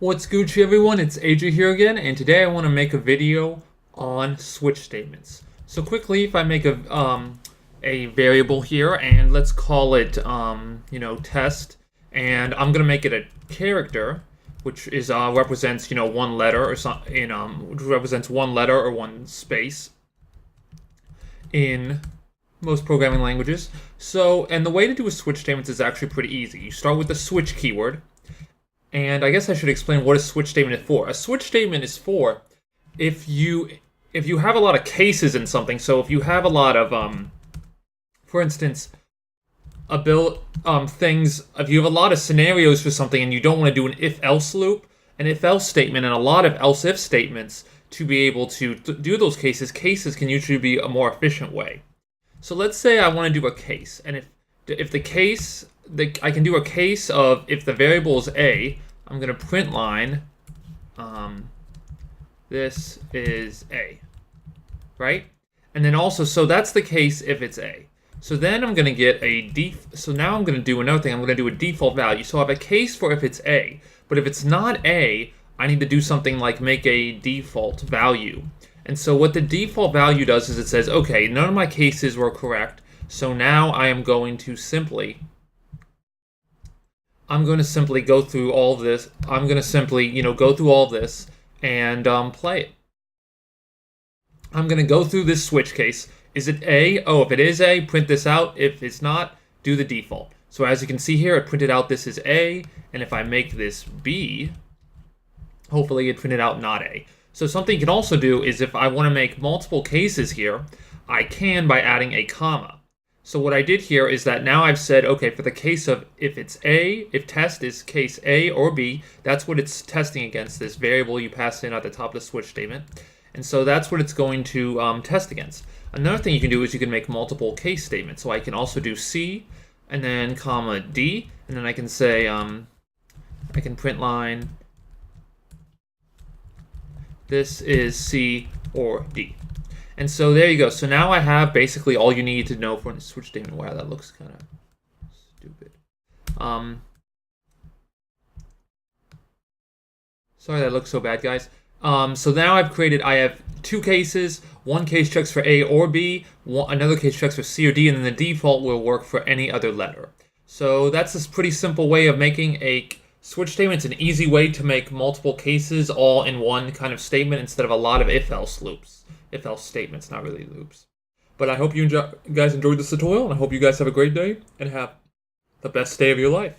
What's Gucci everyone, it's AJ here again, and today I want to make a video on switch statements. So quickly, if I make a variable here, and let's call it test, and I'm gonna make it a character, which is represents one letter or something which represents one letter or one space in most programming languages. So, and the way to do a switch statements is actually pretty easy. You start with the switch keyword. And I guess I should explain what a switch statement is for. A switch statement is for if you have a lot of cases in something. So if you have a lot of for instance, things. If you have a lot of scenarios for something and you don't want to do an if-else loop, an if-else statement, and a lot of else-if statements to be able to do those cases can usually be a more efficient way. So let's say I want to do a case, and if the case. I can do a case of if the variable is a, I'm going to print line, this is a, right? And then also, so that's the case if it's a. So then I'm going to get so now I'm going to do another thing. I'm going to do a default value. So I have a case for if it's a, but if it's not a, I need to do something like make a default value. And so what the default value does is it says, okay, none of my cases were correct. So now I am going to simply go through all of this. I'm going to simply, go through all this and play it. I'm going to go through this switch case. Is it A? Oh, if it is A, print this out. If it's not, do the default. So as you can see here, it printed out this is A. And if I make this B, hopefully it printed out not A. So something you can also do is if I want to make multiple cases here, I can by adding a comma. So what I did here is that now I've said, okay, for the case of if it's A, if test is case A or B, that's what it's testing against, this variable you pass in at the top of the switch statement. And so that's what it's going to test against. Another thing you can do is you can make multiple case statements. So I can also do C and then comma D, and then I can say, I can print line, this is C or D. And so there you go. So now I have basically all you need to know for a switch statement. Wow, that looks kind of stupid. Sorry that looks so bad, guys. So now I have two cases. One case checks for A or B. Another case checks for C or D, and then the default will work for any other letter. So that's a pretty simple way of making a switch statement. It's an easy way to make multiple cases all in one kind of statement instead of a lot of if-else loops. If-else statements, not really loops. But I hope you guys enjoyed this tutorial, and I hope you guys have a great day and have the best day of your life.